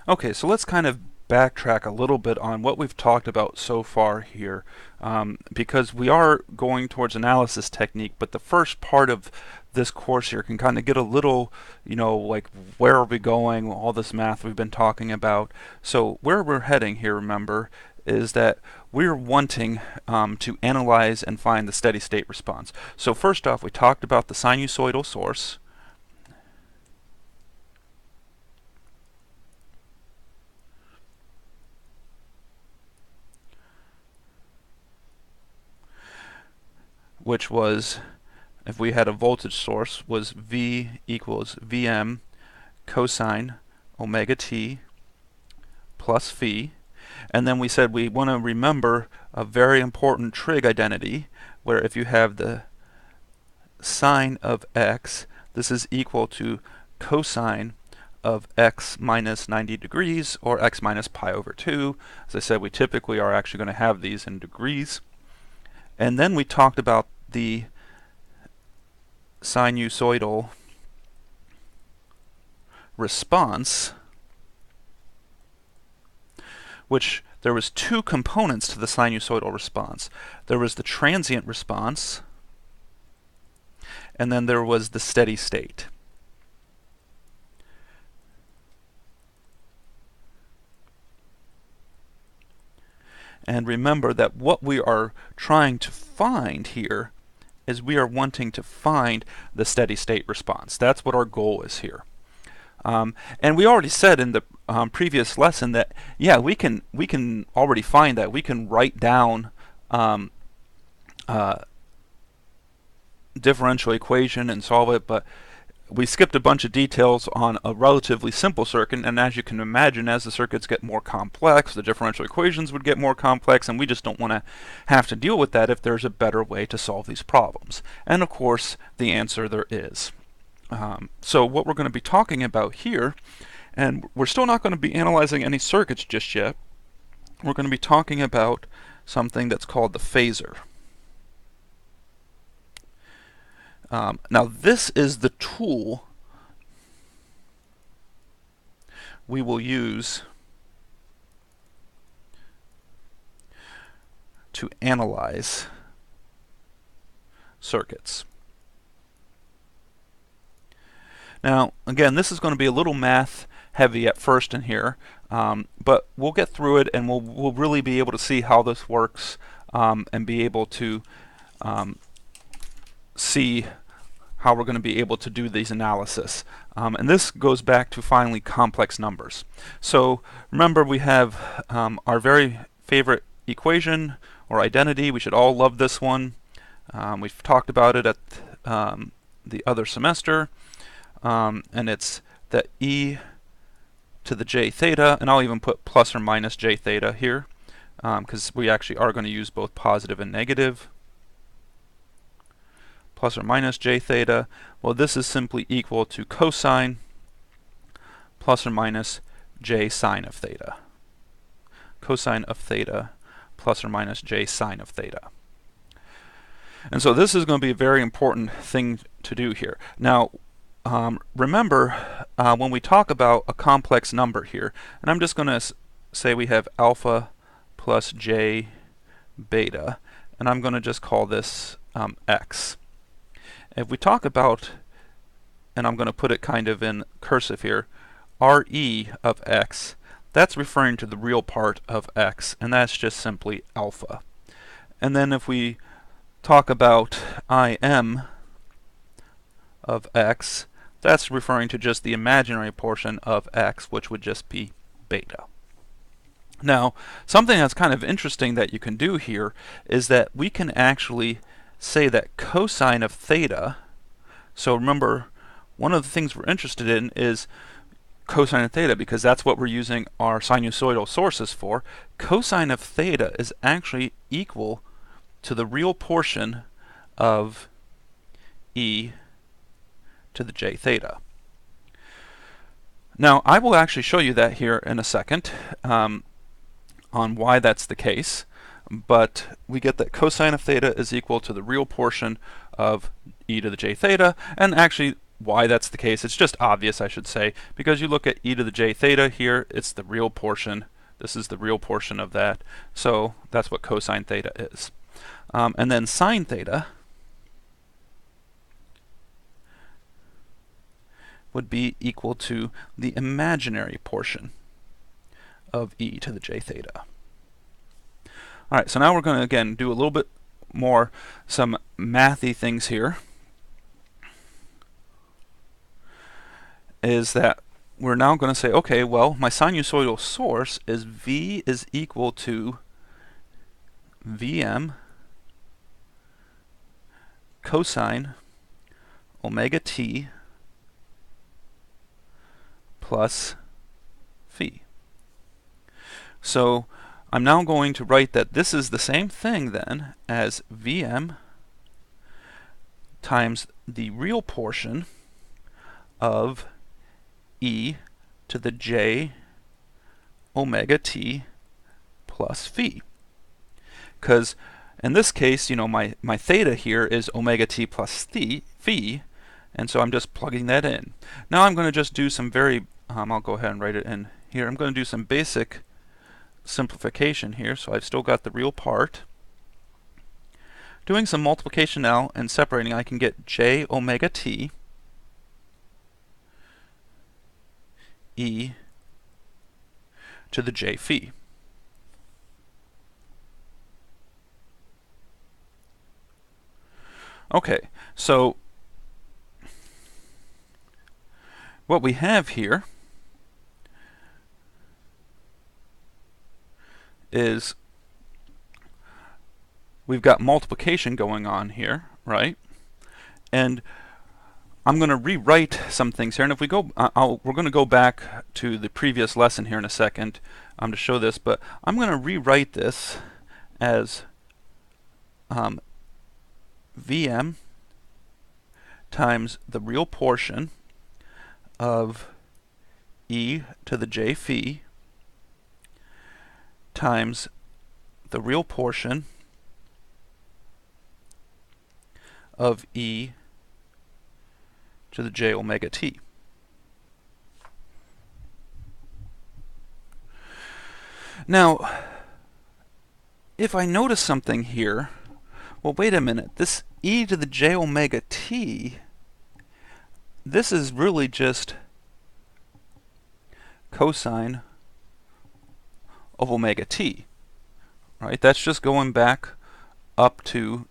Okay, so let's kind of backtrack a little bit on what we've talked about so far here, because we are going towards analysis technique, but the first part of this course here can kind of get a little, like where are we going, all this math we've been talking about. So where we're heading here, remember, is that we're wanting to analyze and find the steady state response. So first off, we talked about the sinusoidal source, which was, if we had a voltage source, was V equals Vm cosine omega t plus phi. And then we said we want to remember a very important trig identity, where if you have the sine of x, this is equal to cosine of x minus 90 degrees, or x minus pi over 2. As I said, we typically are actually going to have these in degrees. And then we talked about the sinusoidal response, which there was two components to the sinusoidal response. There was the transient response, and then there was the steady state. And remember that what we are trying to find here is we are wanting to find the steady state response. That's what our goal is here. And we already said in the previous lesson that, yeah, we can already find that. We can write down differential equation and solve it, but we skipped a bunch of details on a relatively simple circuit, and as you can imagine, as the circuits get more complex, the differential equations would get more complex, and we just don't want to have to deal with that if there's a better way to solve these problems. And of course, the answer there is. So what we're going to be talking about here, and we're still not going to be analyzing any circuits just yet, we're going to be talking about something that's called the phasor. Now this is the tool we will use to analyze circuits. Now again, this is going to be a little math heavy at first in here, but we'll get through it, and we'll really be able to see how this works, and be able to see how we're going to be able to do these analysis. And this goes back to finally complex numbers. So remember, we have our very favorite equation or identity. We should all love this one. We've talked about it at the other semester, and it's that e to the j theta, and I'll even put plus or minus j theta here, because we actually are going to use both positive and negative. Plus or minus j theta, well, this is simply equal to cosine plus or minus j sine of theta. Cosine of theta plus or minus j sine of theta. And so this is going to be a very important thing to do here. Now, remember, when we talk about a complex number here, and I'm just going to say we have alpha plus j beta, and I'm going to just call this x. If we talk about, and I'm going to put it kind of in cursive here, Re of x, that's referring to the real part of x, and that's just simply alpha. And then if we talk about Im of x, that's referring to just the imaginary portion of x, which would just be beta. Now, something that's kind of interesting that you can do here is that we can actually say that cosine of theta, so remember, one of the things we're interested in is cosine of theta, because that's what we're using our sinusoidal sources for. Cosine of theta is actually equal to the real portion of e to the j theta. Now, I will actually show you that here in a second, on why that's the case. But we get that cosine of theta is equal to the real portion of e to the j theta, and actually why that's the case. It's just obvious, I should say, because you look at e to the j theta here, it's the real portion. This is the real portion of that. So that's what cosine theta is. And then sine theta would be equal to the imaginary portion of e to the j theta. All right, so now we're going to, again, do a little bit more, some mathy things here. Is that we're now going to say, okay, well, my sinusoidal source is V is equal to Vm cosine omega t plus phi. So I'm now going to write that this is the same thing then as Vm times the real portion of e to the j omega t plus phi. Because in this case, you know, my theta here is omega t plus phi, and so I'm just plugging that in. Now I'm going to just do some very, I'll go ahead and write it in here. I'm going to do some basic simplification here, so I've still got the real part. Doing some multiplication now and separating, I can get j omega t e to the j phi. Okay, so what we have here is we've got multiplication going on here, right? And I'm going to rewrite some things here, and if we go, we're going to go back to the previous lesson here in a second to show this, but I'm going to rewrite this as Vm times the real portion of e to the j phi times the real portion of e to the j omega t. Now, if I notice something here, well, wait a minute, this e to the j omega t, this is really just cosine of omega t, right? That's just going back up to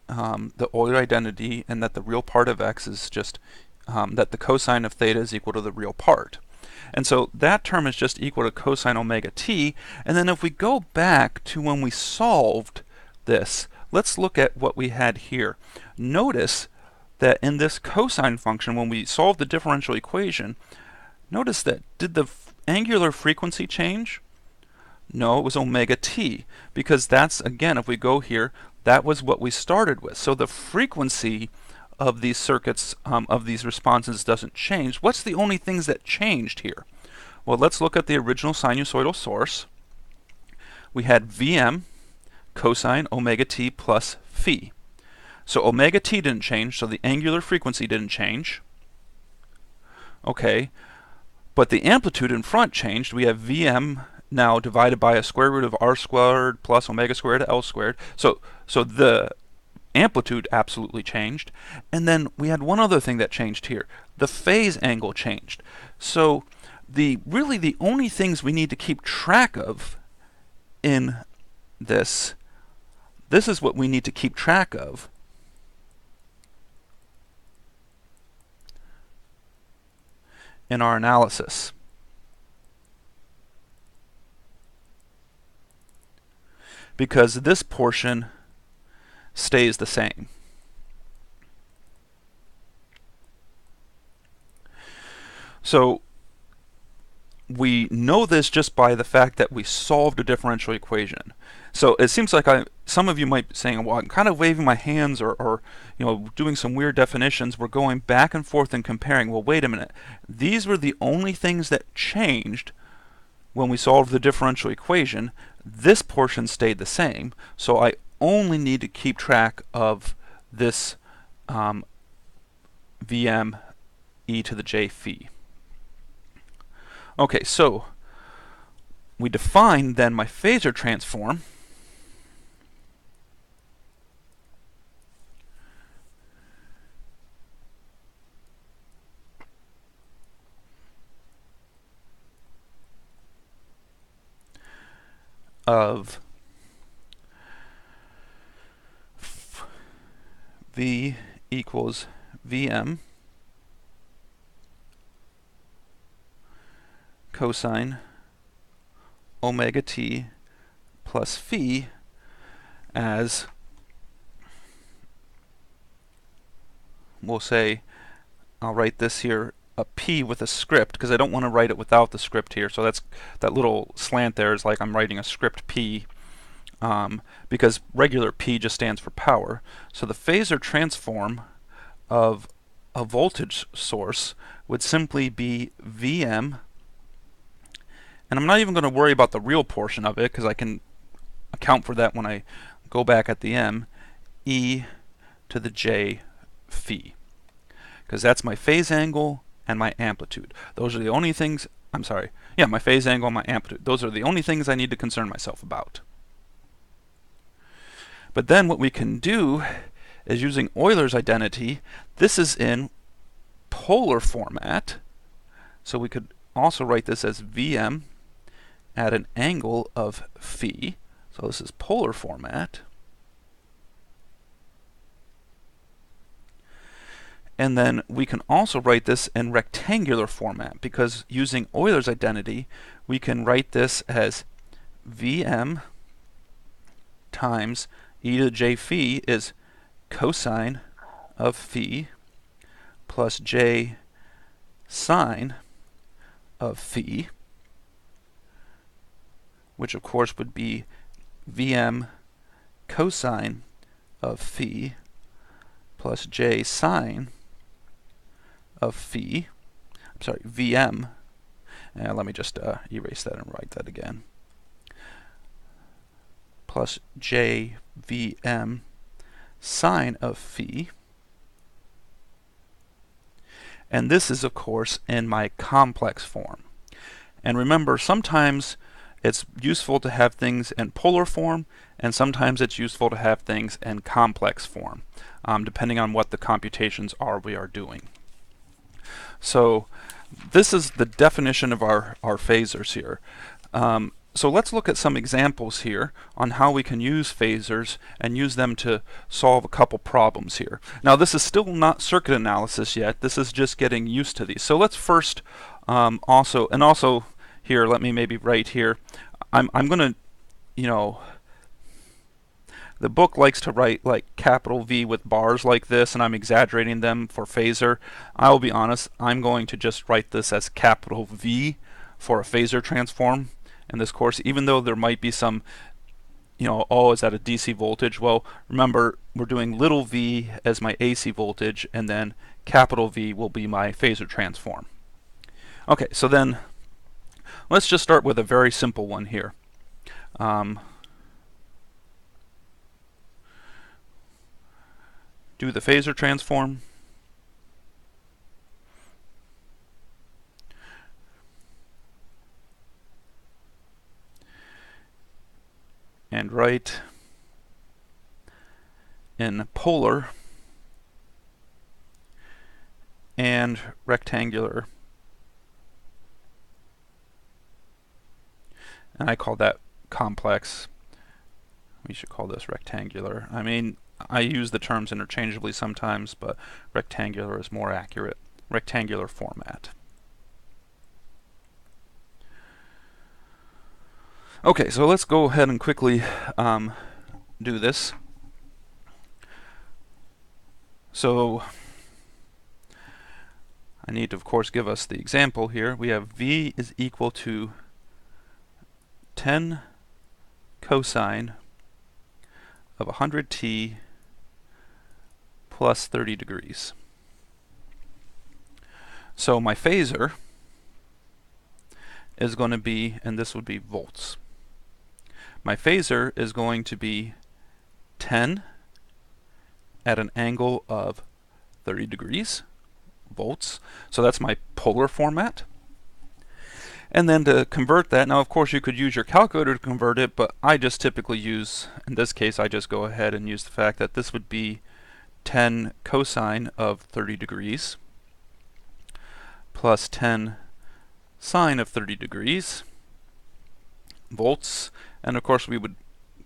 the Euler identity, and that the real part of x is just that the cosine of theta is equal to the real part. And so that term is just equal to cosine omega t. And then if we go back to when we solved this, let's look at what we had here. Notice that in this cosine function, when we solved the differential equation, notice that did the angular frequency change? No, it was omega t, because that's, again, if we go here, that was what we started with. So the frequency of these circuits, of these responses, doesn't change. What's the only things that changed here? Well, let's look at the original sinusoidal source. We had Vm cosine omega t plus phi. So omega t didn't change, so the angular frequency didn't change. Okay, but the amplitude in front changed. We have Vm now divided by a square root of r squared plus omega squared L squared. So the amplitude absolutely changed. And then we had one other thing that changed here. The phase angle changed. So really the only things we need to keep track of in this is what we need to keep track of. In our analysis. Because this portion stays the same. So we know this just by the fact that we solved a differential equation. So it seems like some of you might be saying, well, I'm kind of waving my hands or you know, doing some weird definitions. We're going back and forth and comparing. Well, wait a minute. These were the only things that changed when we solved the differential equation. This portion stayed the same, so I only need to keep track of this Vm e to the j phi. Okay, so we define then my phasor transform of V equals Vm cosine omega t plus phi as, we'll say, I'll write this here a p with a script because I don't want to write it without the script here. So that's that little slant there is like I'm writing a script p because regular p just stands for power. So the phasor transform of a voltage source would simply be Vm, and I'm not even going to worry about the real portion of it because I can account for that when I go back at the m, e to the j phi, because that's my phase angle and my amplitude. Those are the only things, I'm sorry, yeah, my phase angle and my amplitude. Those are the only things I need to concern myself about. But then what we can do is, using Euler's identity, this is in polar format, so we could also write this as Vm at an angle of phi. So this is polar format. And then we can also write this in rectangular format, because using Euler's identity, we can write this as Vm times e to the j phi is cosine of phi plus j sine of phi, which of course would be Vm cosine of phi plus j sine of phi. I'm sorry, Vm. Let me just erase that and write that again. Plus j Vm sine of phi. And this is, of course, in my complex form. And remember, sometimes it's useful to have things in polar form, and sometimes it's useful to have things in complex form, depending on what the computations are we are doing. So this is the definition of our phasors here. So let's look at some examples here on how we can use phasors and use them to solve a couple problems here. Now this is still not circuit analysis yet. This is just getting used to these. So let's first also here, let me maybe write here. I'm going to, the book likes to write like capital V with bars like this, and I'm exaggerating them for phasor. I will be honest, I'm going to just write this as capital V for a phasor transform in this course, even though there might be some, oh, is that a DC voltage? Well, remember, we're doing little v as my AC voltage, and then capital V will be my phasor transform. Okay, so then let's just start with a very simple one here. Do the phasor transform. And write in polar and rectangular. And I call that complex. We should call this rectangular. I mean, I use the terms interchangeably sometimes, but rectangular is more accurate. Rectangular format. Okay, so let's go ahead and quickly do this. So I need to, of course, give us the example here. We have V is equal to 10 cosine of 100t plus 30 degrees. So my phasor is going to be, and this would be volts. My phasor is going to be 10 at an angle of 30 degrees, volts. So that's my polar format. And then to convert that, now of course you could use your calculator to convert it, but I just typically use, in this case I just go ahead and use the fact that this would be 10 cosine of 30 degrees plus 10 sine of 30 degrees volts. And of course we would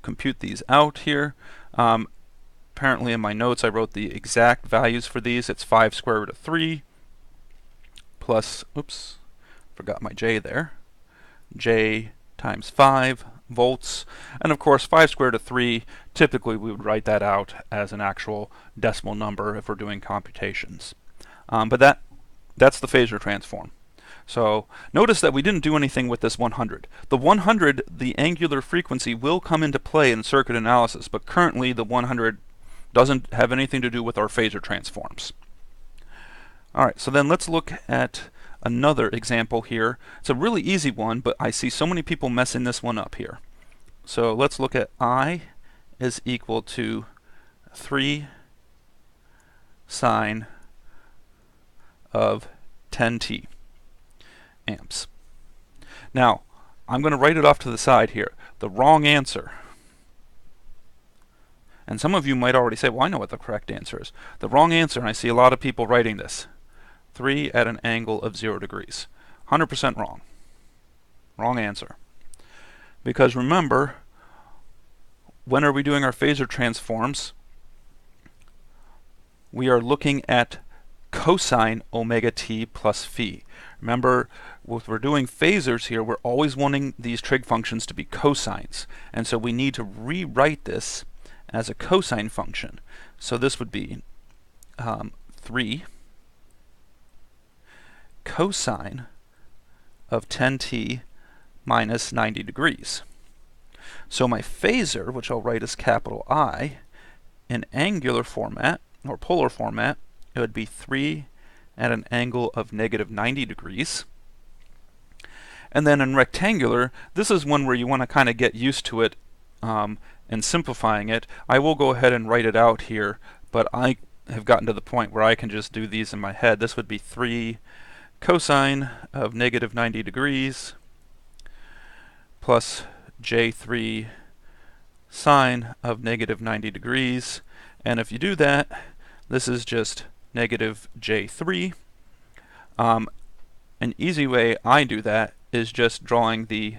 compute these out here. Apparently in my notes I wrote the exact values for these. It's 5 square root of 3 plus, oops, forgot my j there, j times 5 volts. And of course 5 square root of 3, typically we would write that out as an actual decimal number if we're doing computations. But that's the phasor transform. So notice that we didn't do anything with this 100. The 100, the angular frequency, will come into play in circuit analysis, but currently the 100 doesn't have anything to do with our phasor transforms. Alright, so then let's look at another example here. It's a really easy one, but I see so many people messing this one up here. So let's look at I is equal to 3 sine of 10t amps. Now, I'm going to write it off to the side here. The wrong answer, and some of you might already say, well, I know what the correct answer is. The wrong answer, and I see a lot of people writing this, 3 at an angle of 0 degrees. 100% wrong. Wrong answer. Because remember, when are we doing our phasor transforms? We are looking at cosine omega t plus phi. Remember, if we're doing phasors here, we're always wanting these trig functions to be cosines. And so we need to rewrite this as a cosine function. So this would be 3 cosine of 10t minus 90 degrees. So my phasor, which I'll write as capital I, in angular format, or polar format, it would be 3 at an angle of negative 90 degrees. And then in rectangular, this is one where you want to kind of get used to it and simplifying it. I will go ahead and write it out here, but I have gotten to the point where I can just do these in my head. This would be 3 cosine of negative 90 degrees plus j3 sine of negative 90 degrees. And if you do that, this is just negative j3. An easy way I do that is just drawing the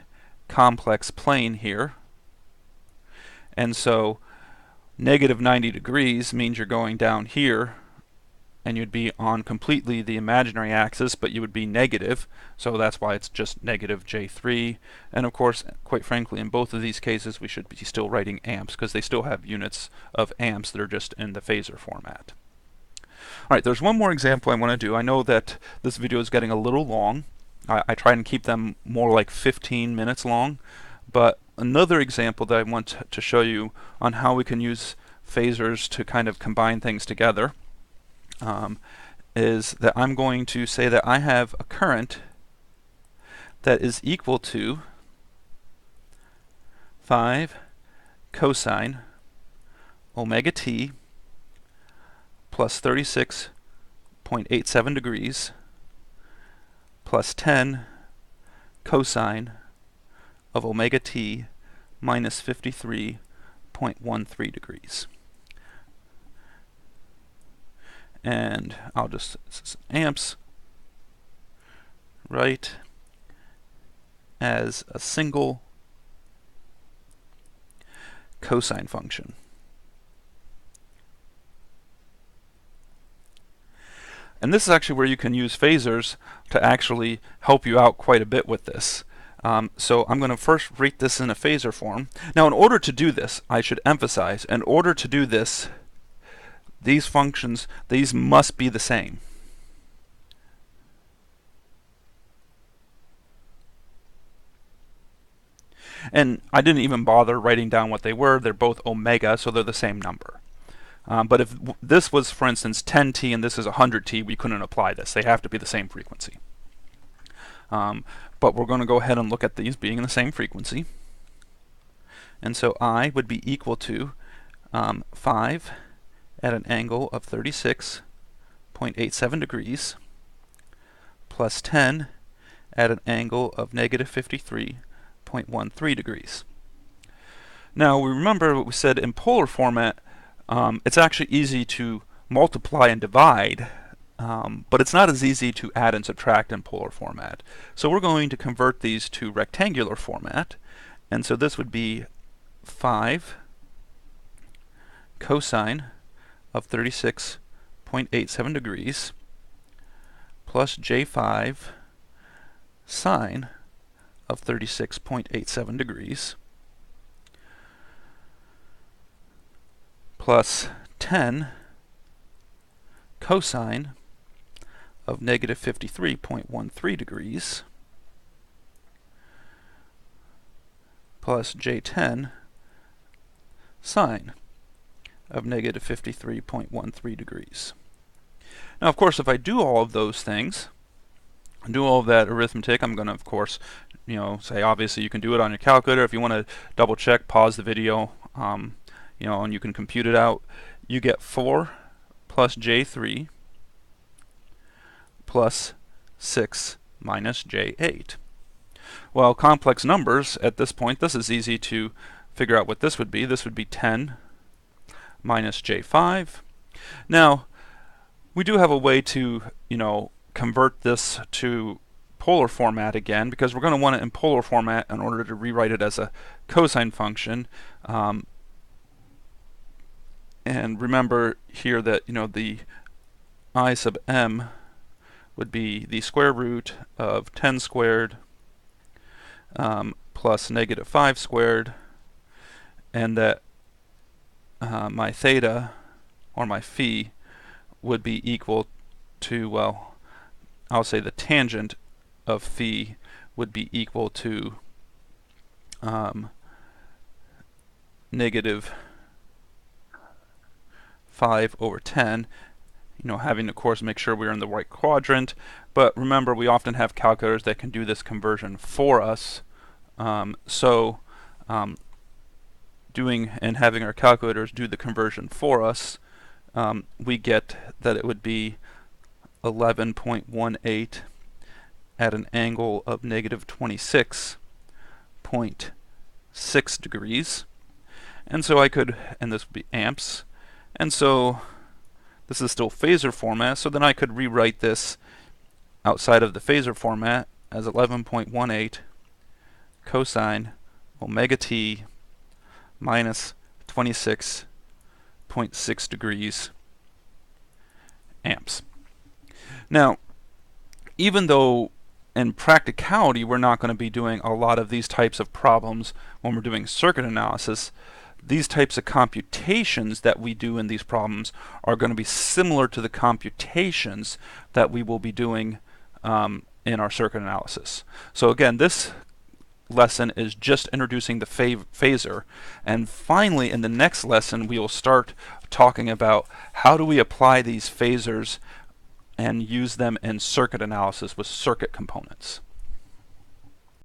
complex plane here. And so negative 90 degrees means you're going down here, and you'd be on completely the imaginary axis, but you would be negative, so that's why it's just negative j3. And of course, quite frankly, in both of these cases we should be still writing amps, because they still have units of amps that are just in the phasor format. Alright, there's one more example I want to do. I know that this video is getting a little long. I try and keep them more like 15 minutes long, but another example that I want to show you on how we can use phasors to kind of combine things together is that I'm going to say that I have a current that is equal to 5 cosine omega t plus 36.87 degrees plus 10 cosine of omega t minus 53.13 degrees. And I'll just, amps, write as a single cosine function. And this is actually where you can use phasors to actually help you out quite a bit with this. So I'm going to first write this in a phasor form. Now in order to do this, I should emphasize, in order to do this, these functions, these must be the same. And I didn't even bother writing down what they were. They're both omega, so they're the same number. But if this was, for instance, 10t and this is 100t, we couldn't apply this. They have to be the same frequency. But we're going to go ahead and look at these being the same frequency. And so I would be equal to 5 at an angle of 36.87 0.87 degrees plus 10 at an angle of negative 53.13 degrees. Now, we remember what we said in polar format. It's actually easy to multiply and divide, but it's not as easy to add and subtract in polar format. So we're going to convert these to rectangular format, and so this would be 5 cosine of 36.87 degrees plus J5 sine of 36.87 degrees plus 10 cosine of negative 53.13 degrees plus J10 sine of negative 53.13 degrees. Now, of course, if I do all of those things, do all of that arithmetic, I'm going to, of course, say obviously you can do it on your calculator. If you want to double check, pause the video, and you can compute it out. You get 4 plus J3 plus 6 minus J8. Well, complex numbers at this point, this is easy to figure out what this would be. This would be 10 minus J5. Now, we do have a way to, convert this to polar format again, because we're going to want it in polar format in order to rewrite it as a cosine function. And remember here that, the I sub m would be the square root of 10 squared plus negative 5 squared, and that my theta, or my phi, would be equal to, well, I'll say the tangent of phi would be equal to negative 5 over 10, having, of course, make sure we're in the right quadrant. But remember, we often have calculators that can do this conversion for us. Doing and having our calculators do the conversion for us, we get that it would be 11.18 at an angle of negative 26.6 degrees. And so I could, and this would be amps, and so this is still phasor format, so then I could rewrite this outside of the phasor format as 11.18 cosine omega t minus 26.6 degrees amps. Now, even though in practicality we're not going to be doing a lot of these types of problems when we're doing circuit analysis, these types of computations that we do in these problems are going to be similar to the computations that we will be doing in our circuit analysis. So again, this lesson is just introducing the phasor, and finally in the next lesson we will start talking about how do we apply these phasors and use them in circuit analysis with circuit components.